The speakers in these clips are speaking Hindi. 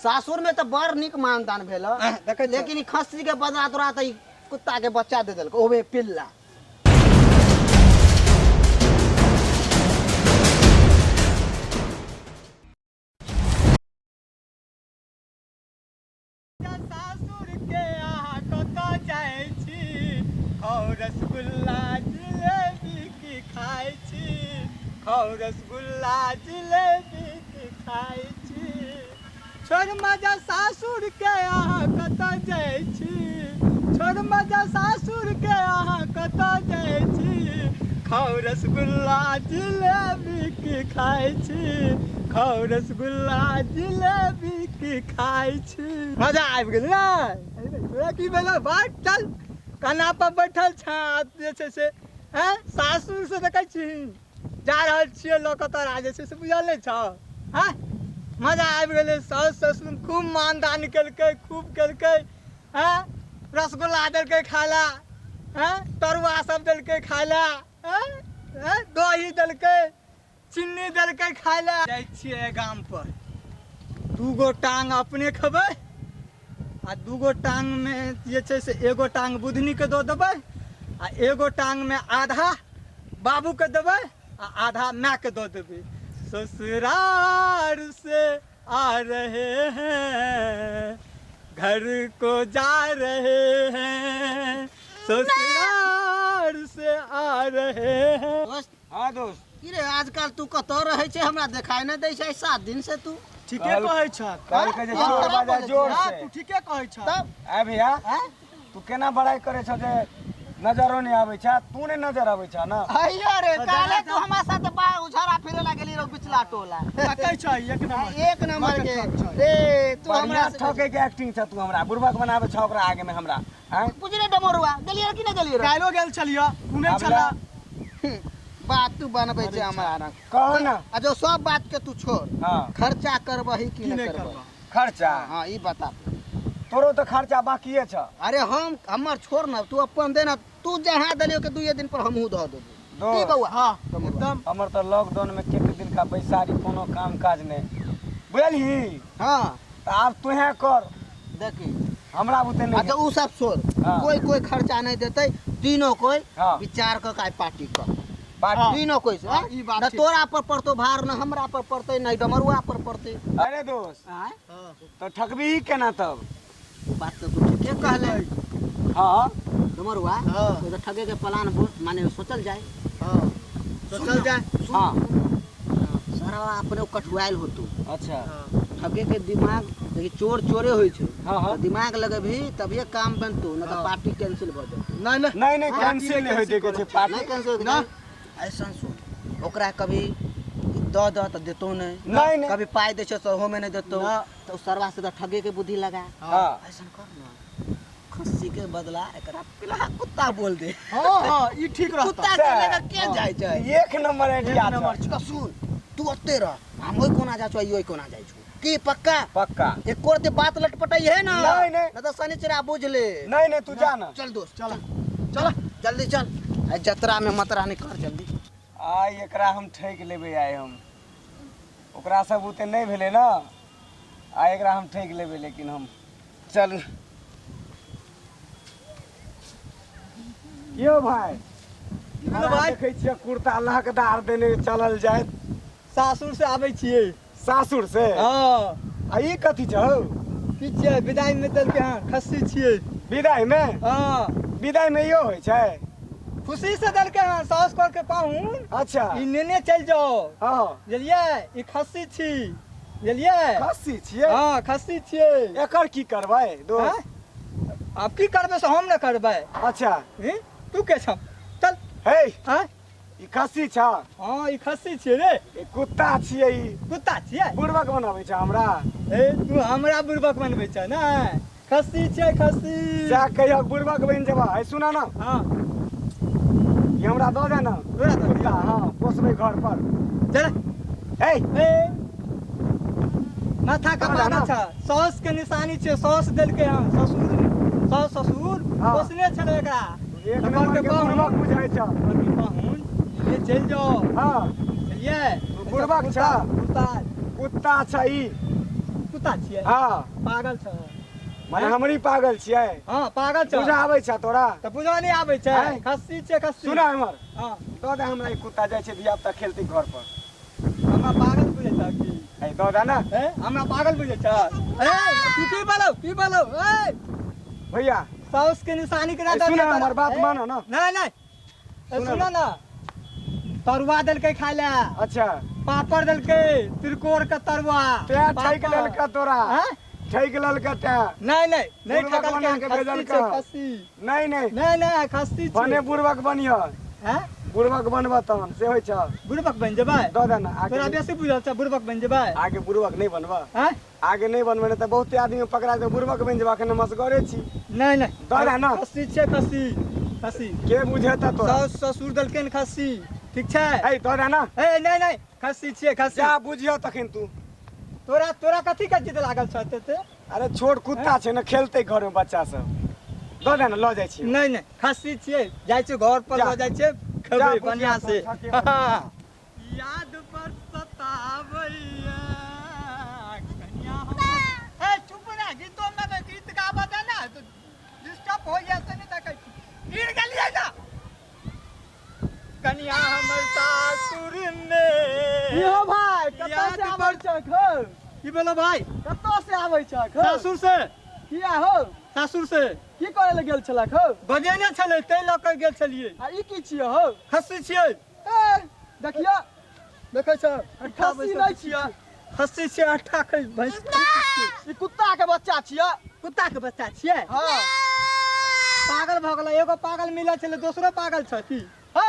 सासुर में तो बड़ निक मानदान भेल, लेकिन ई खस्सी के बदला तोरा तो कुत्ता के बच्चा दे देलक, ओबे पिल्ला। सासुर के यहाँ कतऽ जाइ छी, खाउ रसगुल्ला जिलेबी की खाइ छी, खाउ रसगुल्ला जिलेबी की खाइ छी। छोड़ मजा सासुर के यहाँ कतऽ जाइ छी, छोड़ मजा सासुर के यहाँ कतऽ जाइ छी, खाउ रसगुल्ला जिलेबी की खाइ छी, खाउ रसगुल्ला जिलेबी की खाइ छी। मजा आबि गेल ने? की भेल? बात चल कना पर बैठल छ जे छै से हैं सासुर से देखै छी जा रहल छियै लोक तोरा जे छै से बुझल नहि छ। हैं मजा आबि गेलै, सास ससुर खूब मानदान केलकै, खूब केलकै। हैं रसगुल्ला देलकै खाय ला, हैं तरुआ सब देलकै खाय ला, हैं दही देलकै, चीनी देलकै खाय ला। जाइ छियै गाम पर, दूगो टांग अपने खेबै आ दूगो टांग में जे छै से एगो टांग बुधनी के दऽ देबै आ एगो टांग में आधा बाबू के देबै आ आधा माय के दऽ देबै। ससुराल से आ रहे हैं, घर को जा रहे हैं, ससुराल से आ रहे हैं। दोस्त, हाँ दोस्त, की रे आजकल तू कतऽ रहै छै? हमरा देखाई नहि दै छै 7 दिन से। तू ठीके कहै छ, कल के जे जोर बाजा जोर से तू ठीके कहै छ। तब आ भैया तू केना बड़ाई करे छ जे नजरो नहीं आबै छ? तू नहीं नजर आबै छ ना? अइया रे काले तू हमरा साथ बा उझारा फिरे ला गेली रो बिचला टोला। कहै छ एक नंबर के रे तू हमरा ठके के एक्टिंग छ। तू हमरा बुड़बक बनाबै छ ओकरा आगे में हमरा। हैं बुझ रे डमरुआ गेलियै कि नहीं गेलियै रे? कालो गेल छलियो, तू नहीं छला। बात तू बनबै छै हमरा। कहो ना। आ जो सब बात के तू छोड़, हां खर्चा करबही कि नहीं करबही? खर्चा? हां ई बता। तोरो तो खर्चा बाकीए छ। अरे हम हमर छोड़ ना, तू अपन दे ना। तू जहां दलियो के 2 दिन पर हमहू दऽ देबो। की बउआ? हां एकदम। हमर तो लॉकडाउन में केते दिन का बैसारी कोनो काम काज नहीं बुझलही। हां तो अब तू है कर देखी हमरा बुते नहीं। अच्छा उ सब छोड़। हाँ। कोई खर्चा नहीं देते, तीनों कोई हाँ। विचार क के पार्टी कर। पार्टी तीनों कोई से हाँ, ई बात न छै। तोरा पर पड़तो भार, न हमरा पर पड़ते, न डमरुआ पर पड़ते। अरे दोस्त आय तो ठकबी ही केना तब? बात तो तू ठीके कहले। हाँ डमरुआ हाँ। तो ठगे के प्लान माने सोचल जाए। हां तो चल जाए। हाँ सारा अपने कठुआइल हो तू। अच्छा ठगे के दिमाग देखी चोर चोरे होई छै। हाँ हाँ दिमाग लगेभी तभिए काम बनतो, न तो हाँ। पार्टी कैंसिल भ जेतौ। नहीं नहीं नहीं हाँ, कैंसिल नहीं होय देके छै नहीं पार्टी। कैंसिल ना। ऐसा सुन, ओकरा कभी दऽ दऽ तऽ देतो नहीं, नहीं नहीं कभी पाई दे छै तो में नहीं देतो, ना। तो सरवा से तो ठगे के बुद्धि लगा। हाँ ऐसा कर ना, खस्सी के बदला एकरा पिला कुत्ता बोल दे। हां ई ठीक रहता। कुत्ता के लेके के जाय छै? एक नंबर आइडिया नंबर छ। तो सुन, तू ओते रह, हम ओइ कोना जा छो, ओइ कोना जाय छो। की पक्का? पक्का। एक कोरते बात लटपटाई है ना? नहीं, नहीं। ना तो शनिचरा बुझ ले। नहीं नहीं तू जा ना। चल दोस्त चल चल जल्दी चल। आ जतरा में मतरा नहीं कर जल्दी। आइ एकरा हम ठैक लेबै। आइ हम ओकरा सब उते नहीं भेले ना, आइ एकरा हम ठैक लेबै। लेकिन हम चल यो भाई हेलो भाई। देखै छियै कुर्ता लहकदार देने चलल जाए सासुर से आबै छियै। सासुर से। हां आ ई कथी छौ? की छियै? विदाई में देलकै हां, खस्सी छियै। विदाई में? हां विदाई में इहो होइ छै? खुशी से देलकै हां, सास कह के पाहुन अच्छा ई नेने चल जाओ। हाँ बुझलियै? ई खस्सी छी, बुझलियै? खस्सी छियै? हां खस्सी छियै। एकर की करबै दोस्त? हैं? आब की करबै से हम न करबै। अच्छा हैं? तू के छ? चल। हे हैं? ई खस्सी छ? हां ई खस्सी छियै रे। ई कुत्ता छियै? ई कुत्ता छियै? बुड़बक बनाबै छ हमरा? ए तू हमरा बुड़बक बनबै छ ना? खस्सी छियै खस्सी। जा कहियो बुड़बक बनि जेबा। है सुना ना, हां ई हमरा दऽ दे ना तोरा दऽ कुत्ता। हाँ पोसबै घर पर। चल। हे ए माथा का कहाँ बात जाना? छ? सॉस के निशानी छै, सॉस देलकै हां ससुर। सास ससुर हाँ। पोसने छलै एकरा। एक घर नंबर के के पाहुन। बुड़बक बुझाइ छ। घर के पाहुन ले चल जाओ। हाँ चलिए। बुड़बक छ? कुत्ता कुत्ता छ ई? कुत्ता छियै हाँ पागल छ माने हमरी पागल छियै हाँ पागल छ बुझा आबै छ तोरा त बुझा नहीं आबै छै हैं? खस्सी छै खस्सी सुना हमर हाँ दऽ दे हमरा ई कुत्ता जाइ छै धिया पुता खेलतै घर पर हमरा पागल बुझै छ की है दऽ दे ना ए हमरा पागल बुझै छ ए की बोलो ए भैया साउस के निशानी के ना ए, सुना हमर बात मानो ना नहीं नहीं सुना ना तरुआ देलकै खाय ले अच्छा पापड़ देलकै तिरकोर के तरुआ ते ठैक लेलका तोरा हैं? ठैक लेलका ते नहीं बुढ़बक ठकल बना के के भेजल खस्सी का। छै खस्सी नहीं नहीं नहीं खस्सी छै बने बुढ़बक बनियो हैं बुढ़बक बनबा तहन से होइ छ बुड़बक बन जेबै दऽ दे ना तोरा आगे बेसी बुझल छ बुड़बक बन जेबै आगे बुढ़बक नहीं बनबा हैं आगे नहीं बनबे न त बहुते आदमी पकड़ा के बुढ़बक बन जेबा के मसगरे छी नहीं दऽ दे ना खस्सी छै खस्सी खस्सी के बुझेता तोरा साउस ससुर देलकै न खस्सी ठीक छै ए दऽ दे ना ए नहीं खस्सी छियै खस्सी जा बुझियो तखन तू तोरा कथी के जिद लागल छ ते अरे छोट कुत्ता छै न खेलते घर में बच्चा सब दऽ दे ना लऽ जाइ छी नहीं खस्सी छियै जाइ छै घर पर जा। लऽ जाइ छै जा, खेबै बुझिया बढ़िया से तो, हाँ। याद पर सतावैया कन्या हम ए चुप ना गीतो में गीत गाबत है ना तो डिस्टर्ब हो जाते नहीं तक गिर गेलियै ना कन्या हमर सासुर ने यो भाई कतौ से आबै छ घर की बोलो भाई कतौ से आबै छ घर सासुर से किया हो सासुर से की करे ले गेल छला हो बजेने छलै तै लऽ के गेल छलियै आ ई की छियै हो खस्सी छियै ए देखियो देखै छ खस्सी नहीं छियै खस्सी छियै अट्ठा खै भैंस ई कुत्ता के बच्चा छियै कुत्ता के बच्चा छियै हां पागल भऽ गेलै एगो पागल मिलल छलै दोसरो पागल छ की हे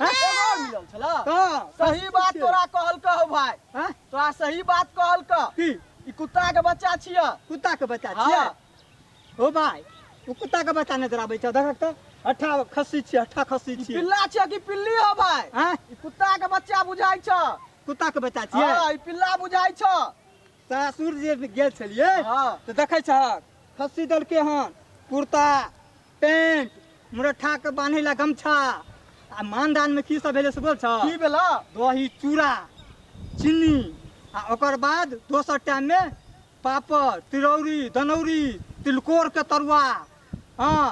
एगो और मिलल छला हां सही बात तोरा कहल कहो भाई हैं तोरा सही बात कहल क की ई कुत्ता के बच्चा छियै कुत्ता के बच्चा हाँ। छियै ओ भाई वो कुत्ता के बच्चा नजर आबै छ देखक त अट्ठा खस्सी छियै अट्ठा खस्सी ई छियै पिल्ला छियै कि पिल्ली हो भाई हैं ई कुत्ता के बच्चा बुझाइ छ कुत्ता के बच्चा छियै हां ई पिल्ला बुझाइ छ सासुर जे गेल छलियै हां तो देखै छ खस्सी देलकै हन कुर्ता पैंट मुरठा के बांधे ला गमछा आ मानदान में की सब भेलै से बोल छ की भेला दही चूड़ा चीनी आ ओकर बाद दोसर टाइम में पापड़ तिरौरी दनौरी तिलकोर के तरुआ हाँ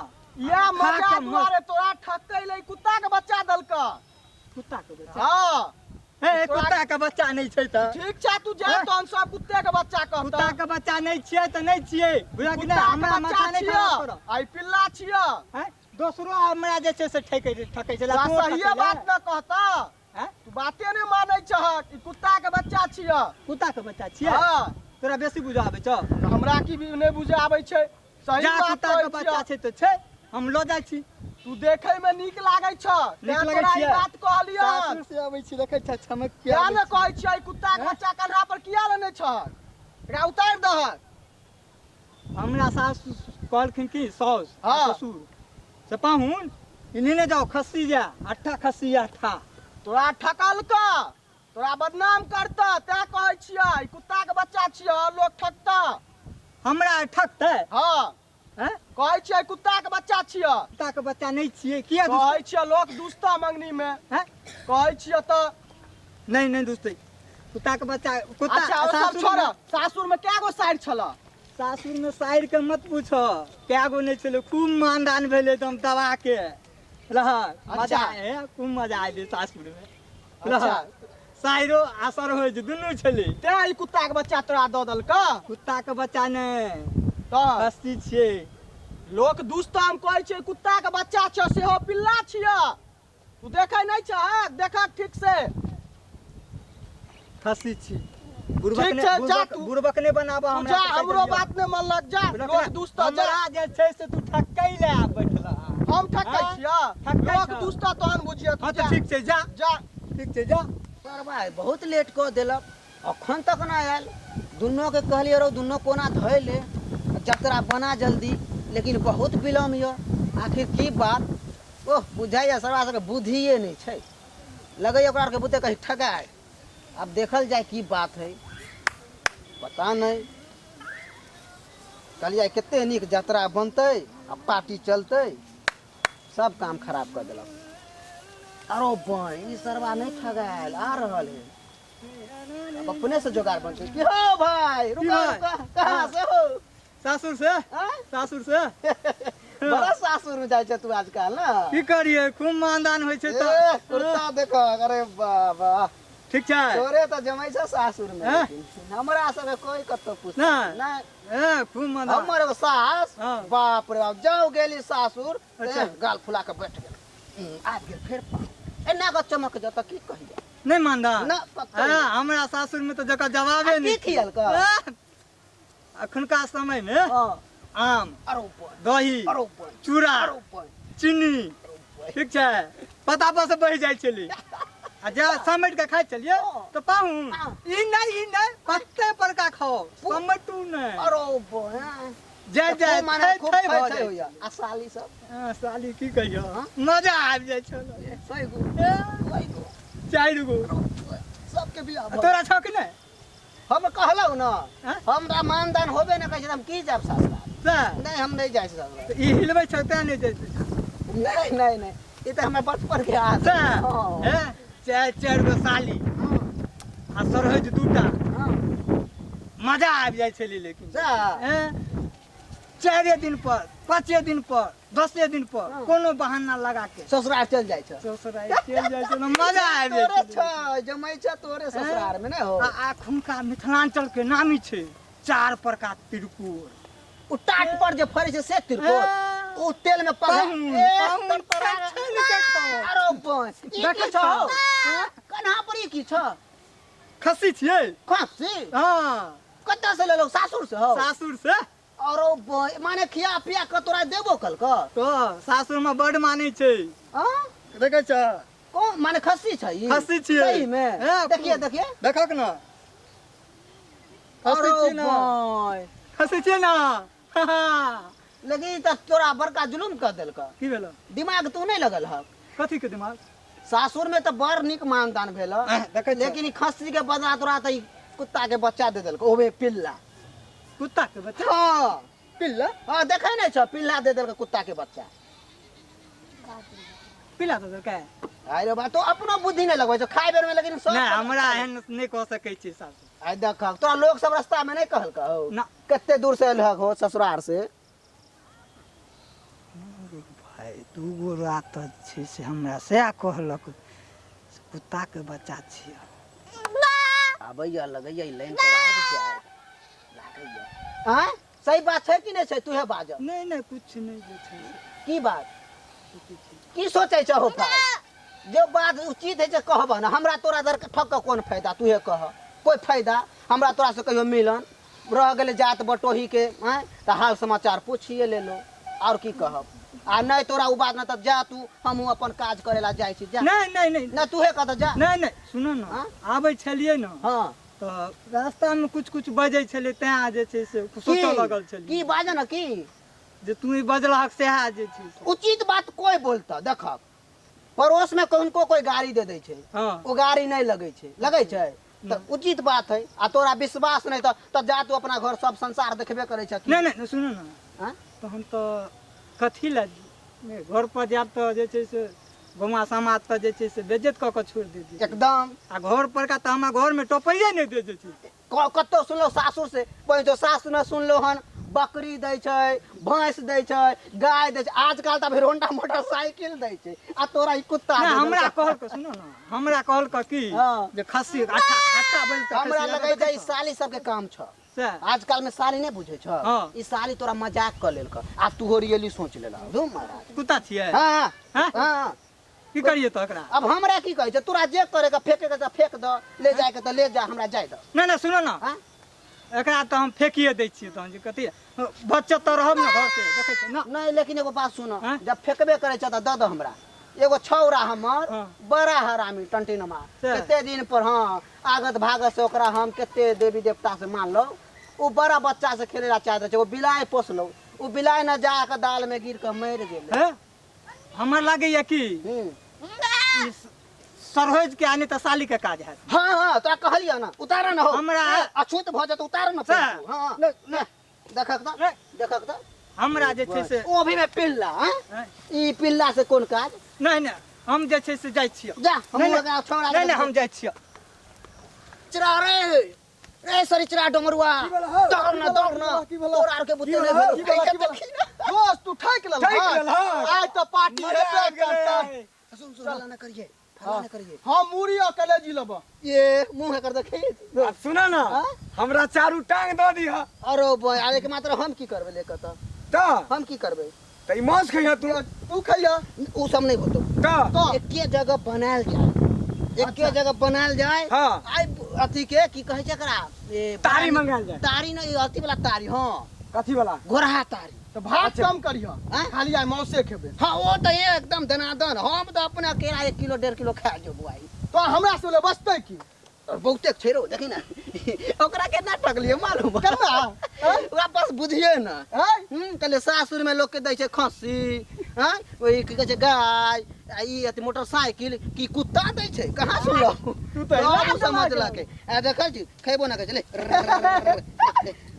या खा मजा के दुआरे तोरा ठकै ले कुत्ता के बच्चा दलक कुत्ता के बच्चा हां ए कुत्ता के बच्चा नहीं छै त ठीक छ तू जा हैं? तहन सब कुत्ते के बच्चा कहता कुत्ता के बच्चा नहीं छियै त नहीं छियै बुझा कि नहीं हमरा माथा नहीं खराब कर आई पिल्ला छियै हैं दोसरो हमरा जे छै से ठकै ठकै छै तोरा सही बात न कहता हैं तू बाते नहीं मानै छ ई कुत्ता के बच्चा छियै कुत्ता के बच्चा छियै हां तोरा बेसी बुझा आबै छ हमरा की भी नहीं बुझे आबै छै सही जा बात कुत्ता के कहै बच्चा छियै छै त छै हम लऽ जाइ छी तू देखै में नीक लागै छ नीक तें लगै तोरा ई छियै। बात कहलियन सासुर से आबै छी देखै छ चमक के क्या आबै ने छी। कहै छियै ई कुत्ता के हैं? बच्चा कन्हा पर किया लेने छ एकरा उतार दह हमरा सास कहलखिन कि साउस हाँ। ससुर से पाहुन इन्हें ने जाओ खस्सी जा अट्ठा खस्सी अट्ठा तोरा ठकल क तोरा बदनाम करता तें कहै छियै ई कुत्ता के बच्चा छियै लोग ठकता हमरा ठकतै हां हैं कहै छियै कुत्ता के बच्चा छियै कुत्ता के बच्चा नहीं छियै किया कहै छियै लोग दुस्ता मंगनी में हैं कहै छियै त नहीं दोस्तै कुत्ता के बच्चा कुत्ता अच्छा ओ सब सासुर छोड़ में- सासुर में क्या गो साइड छला सासुर में साइड के मत पूछो क्या गो नहीं चलो खूब मानदान भेले तुम दबा के रह मजा अच्छा। आए खूब मजा आए सासुर में अच्छा। साइरो असर हो दुनू छले तें ई कुत्ता के बच्चा तोरा दऽ देलक कुत्ता के बच्चा ने त खस्सी छियै लोक दुस्ता हम कहै छै कुत्ता के बच्चा छ सेहो पिल्ला छियै तू देखै नहीं छ देखा ठीक से खस्सी छी ठीक छै, जा तू। बुड़बक ने बनाबा तू हमरा जा के कहि हमरो दियौ। बात ने मानलक जा बुड़बक लोक ने- दुस्ता जा हमरा जे छै से तू ठकै ले बैठला हम ठकै हाँ? छियै ठकै लोक छ। दुस्ता तहन बुझियै तू हाँ जा तो ठीक छै जा जा ठीक छै जा सर भाई बहुत लेट कऽ देलक अखन तक ना आयल दुनू के कहलिए रहो दुनू कोना धै ले जतरा बना जल्दी लेकिन बहुत विलम्ब य आखिर की बात ओह बुझाइए सरवा सबके बुद्धिए नहीं छै लगैए ओकरा आरके बुते कहीं ठगाए अब देखल जाए की बात है पता नहीं कहलिए कते नीक जतरा बनतै आ पार्टी चलतै सब काम खराब कर देलक आरो बन ई सरवा नहीं ठगायल आ रहल है अब अपने से जुगाड़ बनते कि हो भाई रुका भाई? रुका कहाँ से हो सासुर से हाँ? सासुर से बड़ा सासुर में जाए तू आजकल ना की करिए खूब मानदान होइ छै तो ए, कुर्ता देखो अरे बाबा ठीक छै तोरे तो जमै छ सासुर में हाँ? लेकिन हमरा सब कोई कतो पूछ ना। ना ए खूब मानदान हमर एगो सास हाँ। बाप रे बाप जाओ गेली सासुर अच्छा। गाल फुला के बैठ गेल आज गेल फेर पा एना के चमक जत की कहिए नहीं मानदान ना कतो नहीं। हमरा सासुर में तो जकर जवाबे आ, नहीं की खियल का? अखनका समय में हां आम अरो ऊपर दही अरो ऊपर चूड़ा अरो ऊपर चीनी ठीक छै पता पर से बहि जाइ छली आ जा समेट के खाइ छलिए तो पाहू हाँ। ई नहीं पत्ते पर का खाओ समेटू नहीं अरो ऊपर हाँ। जय जय माने खूब थै खाइ भऽ छै जाइ होइया आ साली सब साली की कहियो हाँ? मजा आबि जाइ छल सही गो सही गो 4 गो सबके बियाह भऽ तोरा छौ कि नहीं हम कहलौ ना हाँ? हमरा मानदान होबे न कहै छै हम की जाब ससुराल से नहीं हम नहीं जाय ससुराल ई हिलबै छौ तें नहीं जाइ छै नहीं नहीं नहीं ई त हमरा बचपन के आदत से हाँ। हैं 4 गो साली आ सरहज दूटा हाँ। मजा आबि जाइ छली लेकिन जा हैं 4 दिन पर 5 दिन पर 10 दिन पर हाँ। कोनो बहाना लगा के ससुराल चल जाय छ ससुराल चल जाइ छै न मजा आबि जाइ तोरे छै छ जमै छ तोरे ससुराल में नहीं हो आ खुनका मिथिलांचल के नामी छै 4 प्रकार तिरकुर उ टाट पर जे फरै छै से तिरकोर हाँ। उ तेल में पका पाहुन, पाहुन छानि के खाओ। अरे बस ई देखै की छ छौ? कन्हा पर ई की छ खस्सी छियै खस्सी हाँ कतऽ से लेलो सासुर से हो सासुर से अरे माने खिया पिया के तोरा देबो कल का तो सासुर में बड़ मानै छै हां देखै छ कौन माने खस्सी छै ई खस्सी छियै सही में हाँ, देखिए देखिए देखक न खस्सी अरे छियै न भाई खस्सी छियै न लेकिन त तोरा बड़का जुलुम कर देल का की भेल दिमाग तू नहीं लगल ह कथी के दिमाग सासुर में तो बड़ निक मानदान भेल देखै छ लेकिन ई खस्सी के बदला तोरा त ई कुत्ता के बच्चा दे देलक ओबे पिल्ला कुत्ता के बच्चा हां पिल्ला हां देखै नै छ पिल्ला दे देलक कुत्ता के बच्चा पिल्ला तो देलकै अरे बा तो अपनो बुद्धि नहीं लगबै छ खाइ बेर में लेकिन सब नहीं हमरा एहन नहीं कह सकै छी सासुर आई देख तोरा लोग सब रास्ता में नहीं कहल का हो ना कते दूर से एलहक हो ससुराल से भाई 2 गो रात छै से हमरा से कहलक कुत्ता के बच्चा छियै आबैया लगैया ई लाइन पर आबि जाए लागैया हां सही बात छै कि नहीं छै तूहे बाज नहीं नहीं कुछ नहीं जे छै की बात की सोचै छ हो भाई जो बात उचित है जे कहब ना हमरा तोरा दर ठक के कोन फायदा तूहे कह कोई फायदा हमरा तोरा से कहियो मिलन रह गेले जात बटोही के हैं त हाल समाचार पूछिए ले लो और की कहब आ नहीं तोरा उ बात ना त जा तू हमहू अपन काज करेला जाय छी जा नहीं नहीं नहीं ना तूहे कह त जा नहीं नहीं सुनो ना हाँ? आबै छलिए ना हां तो रास्ता में कुछ कुछ बजै छलै तें जे छै से सोचऽ लगल की छलिए बाजे ना की जे तू ई बजलहक सेहा जे छै से। उचित बात कोई बोलता देख पड़ोस में को कोई गाड़ी दे दै छै हाँ वो गाड़ी नहीं लगे छै लगे छै तो उचित बात है आ तोरा विश्वास नहीं तो जा तू अपना घर सब संसार देखबे करे छ नहीं नहीं सुनो ना हाँ? तो हम तो कथी ला घर पर जाब तो जे छै से गौवा समाज तो जे छै से बेइज्जत कऽ के छोड़ दे दी एकदम आ घर पर का तो हमरा घर में टोपैये नहीं दे छै कतो सुनलो सासुर से पहिने तो सास न सुनलो हन बकरी दै छै भैंस दै छै गाय दै छै आजकल त फिर होंडा मोटरसाइकिल दै छै आ तोरा ई कुत्ता नहीं दे हमरा देलकै। कहल के सुनो ना हमरा कहल के की हाँ। जे खस्सी अच्छा अच्छा बन के हमरा खस्सी लगे लगा छै ई देतै। साली सबके काम छ से आजकल में साली नहीं बुझे छ हाँ। ई साली तोरा मजाक कर लेल का आ तू रियली सोच लेला धू महाराज कुत्ता छियै हां हाँ? हां की करिए तो एकरा अब हमरा की कहै छै तोरा जे करे का फेंके के त फेंक द ले जाए के त ले जा हमरा जाय द नहीं नहीं सुनो ना हां एकरा तो हम फेंकिए दै छियै तहन जे कथी बच्चा तो रहब ना घर से देखै छै ना नहीं लेकिन एगो बात सुन हाँ? जब फेंकबे करे छ त द हमरा एगो छौरा हमर हाँ। बड़ा हरामी टंटीनमा से? केते दिन पर हाँ आगत भागत से ओकरा हम केते देवी देवता से मान लो उ बड़ा बच्चा से खेले ला चाहते छै वो बिलाय पोसलो उ बिलाय न जा के दाल में गिर के मर गेल हैं हमर लागैया कि ई सरहोज के आने त साली के काज है हाँ हाँ तोरा कहलिया ना उतार न हो हमरा- अछूत भ जत उतार न से? हां देखक त नहीं। देखक त हमरा जे छै से ओ भी में पिल्ला हाँ? हैं? ई पिल्ला से कोन काज नहीं नहीं हम जे छै से जाइ छियै जा हम नहीं, लगा छौड़ा नहीं नहीं हम जाइ छियै सरिचरा रे सरिचरा डमरुआ की भेल हो? दौड़ ना की भेल हो? तोर आर के बुते की ले भेल हो? की भेल हो? कैसे की भेल हो? देखी ना दोस्त तू ठेक लेल ठेक लेल, हाँ। आज तो पार्टी मजा आ हेबे करता गेलै। सुन सुन हल्ला ना करिए हल्ला ना करिए हम मूरी और कलेजी लेबो ये मुंह कर देखी अब सुना ना हाँ? हमरा चारू टांग दऽ दिह अरे भाई आरे के मात्र हम की करबे लेकर त तऽ हम की करबे तऽ ई माछ खइह तू तू खइया उ सब नहीं होतो तऽ तो एके जगह बनायल जाए एके जगह बनायल जाए हाँ। आई अथी के की कहै छै एकरा ए तारी मंगायल जाए तारी नहीं अथी वाला तारी हां कथी वाला गोरहा तारी तो भात अच्छा। कम करिया हाँ? खाली आई मौसे खेबे हाँ वो तो ये एकदम दनादन हम तो अपने अकेला 1 किलो 1.5 किलो खा जो बुआई तो हमरा से ले बचते की और बहुते छेरो देखी ना ओकरा केतना टकलिए मालूम बा? केना ओकरा पास बुझिए ना हैं कहले सासुर में लोग के दै छै खस्सी हैं वही की कहै छै गाय आ ई अथी मोटरसाइकिल की कुत्ता दै छै कहाँ सुनलो तू तो सब एकदम समझ दिमाग लाके आ देखै छी खैबो ना कहै छै ले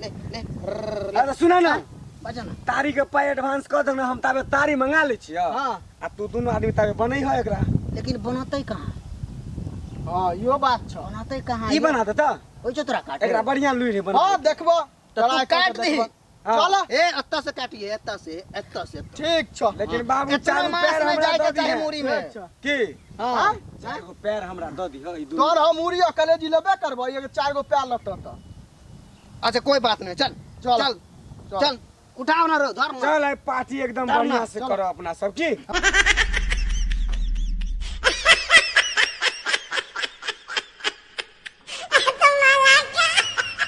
अरे सुना ना बजा ना तारी के पाई एडवांस कऽ दे ना हम ताबे तारी मंगा लै छियै हाँ आ तू दुनू आदमी ताबे बनै है एकरा लेकिन बनतै कहाँ हां यो बात छ बनतै कहाँ ई बना दे तऽ ओइ जो तोरा काटे एकरा बढ़िया लुई रे बना हां देखबो तो तू काट दही हाँ। चल ए अत्ता से काटिए अत्ता से ठीक छ लेकिन बाबू इतना चारू मांस पैर में हमरा जाए दऽ के चाहे दिहे मूड़ी में अच्छा। की हाँ चारगो पैर हमरा दऽ दिह ई दुनू तोर हम मूरी और कलेजी लेबे करबो एगो 4 गो पैर लटत त अच्छा कोई बात नहीं चल चल। चल चल उठाओ ना रो धर ना चल आई पार्टी एकदम धर ना, बढ़िया से चल। करो अपना सब की